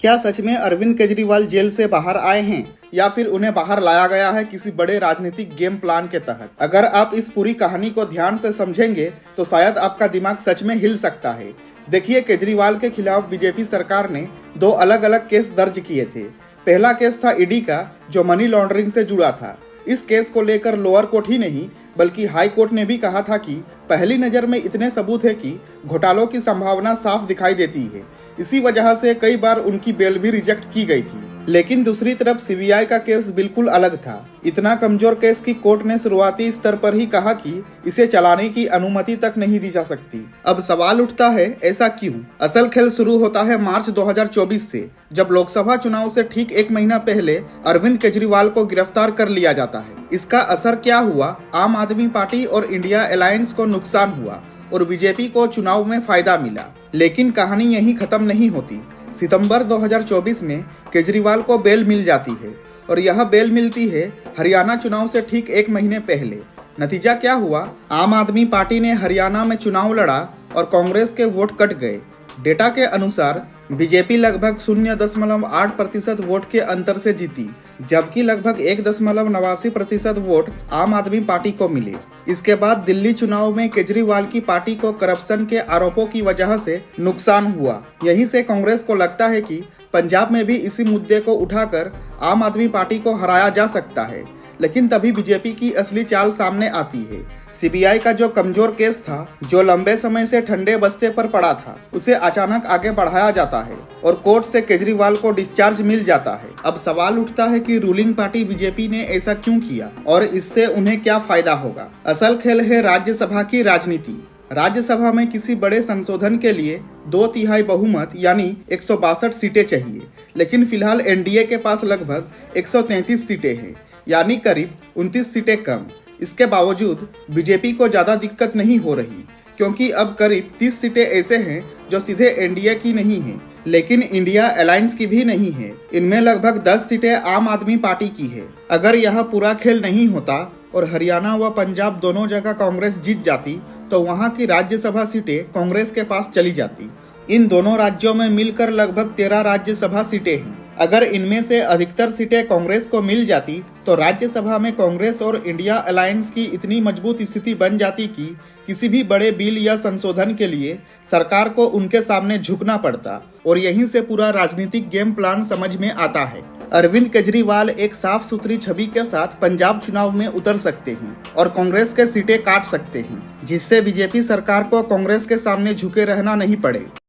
क्या सच में अरविंद केजरीवाल जेल से बाहर आए हैं या फिर उन्हें बाहर लाया गया है किसी बड़े राजनीतिक गेम प्लान के तहत? अगर आप इस पूरी कहानी को ध्यान से समझेंगे तो शायद आपका दिमाग सच में हिल सकता है। देखिए, केजरीवाल के खिलाफ बीजेपी सरकार ने 2 अलग अलग केस दर्ज किए थे। पहला केस था ईडी का, जो मनी लॉन्ड्रिंग से जुड़ा था। इस केस को लेकर लोअर कोर्ट ही नहीं बल्कि हाई कोर्ट ने भी कहा था कि पहली नज़र में इतने सबूत है कि घोटालों की संभावना साफ दिखाई देती है। इसी वजह से कई बार उनकी बेल भी रिजेक्ट की गई थी। लेकिन दूसरी तरफ सीबीआई का केस बिल्कुल अलग था। इतना कमजोर केस की कोर्ट ने शुरुआती स्तर पर ही कहा कि इसे चलाने की अनुमति तक नहीं दी जा सकती। अब सवाल उठता है, ऐसा क्यों? असल खेल शुरू होता है मार्च 2024 से, जब लोकसभा चुनाव से ठीक 1 महीना पहले अरविंद केजरीवाल को गिरफ्तार कर लिया जाता है। इसका असर क्या हुआ? आम आदमी पार्टी और इंडिया अलायंस को नुकसान हुआ और बीजेपी को चुनाव में फायदा मिला। लेकिन कहानी यहीं खत्म नहीं होती। सितंबर 2024 में केजरीवाल को बेल मिल जाती है और यह बेल मिलती है हरियाणा चुनाव से ठीक 1 महीने पहले। नतीजा क्या हुआ? आम आदमी पार्टी ने हरियाणा में चुनाव लड़ा और कांग्रेस के वोट कट गए। डेटा के अनुसार बीजेपी लगभग 0.8% वोट के अंतर से जीती, जबकि लगभग 1.89% वोट आम आदमी पार्टी को मिले। इसके बाद दिल्ली चुनाव में केजरीवाल की पार्टी को करप्शन के आरोपों की वजह से नुकसान हुआ। यहीं से कांग्रेस को लगता है कि पंजाब में भी इसी मुद्दे को उठाकर आम आदमी पार्टी को हराया जा सकता है। लेकिन तभी बीजेपी की असली चाल सामने आती है। सीबीआई का जो कमजोर केस था, जो लंबे समय से ठंडे बस्ते पर पड़ा था, उसे अचानक आगे बढ़ाया जाता है और कोर्ट से केजरीवाल को डिस्चार्ज मिल जाता है। अब सवाल उठता है कि रूलिंग पार्टी बीजेपी ने ऐसा क्यों किया और इससे उन्हें क्या फायदा होगा? असल खेल है राज्यसभा की राजनीति। राज्यसभा में किसी बड़े संशोधन के लिए 2/3 बहुमत यानी 162 सीटें चाहिए, लेकिन फिलहाल एनडीए के पास लगभग 133 सीटें हैं, यानी करीब 29 सीटें कम। इसके बावजूद बीजेपी को ज़्यादा दिक्कत नहीं हो रही, क्योंकि अब करीब 30 सीटें ऐसे हैं जो सीधे एनडीए की नहीं हैं, लेकिन इंडिया अलायंस की भी नहीं है। इनमें लगभग 10 सीटें आम आदमी पार्टी की है। अगर यह पूरा खेल नहीं होता और हरियाणा व पंजाब दोनों जगह कांग्रेस जीत जाती तो वहां की राज्यसभा सीटें कांग्रेस के पास चली जाती। इन दोनों राज्यों में मिलकर लगभग 13 राज्यसभा सीटें हैं। अगर इनमें से अधिकतर सीटें कांग्रेस को मिल जाती तो राज्यसभा में कांग्रेस और इंडिया अलायंस की इतनी मजबूत स्थिति बन जाती कि किसी भी बड़े बिल या संशोधन के लिए सरकार को उनके सामने झुकना पड़ता। और यहीं से पूरा राजनीतिक गेम प्लान समझ में आता है। अरविंद केजरीवाल एक साफ सुथरी छवि के साथ पंजाब चुनाव में उतर सकते हैं और कांग्रेस के सीटें काट सकते हैं, जिससे बीजेपी सरकार को कांग्रेस के सामने झुके रहना नहीं पड़े।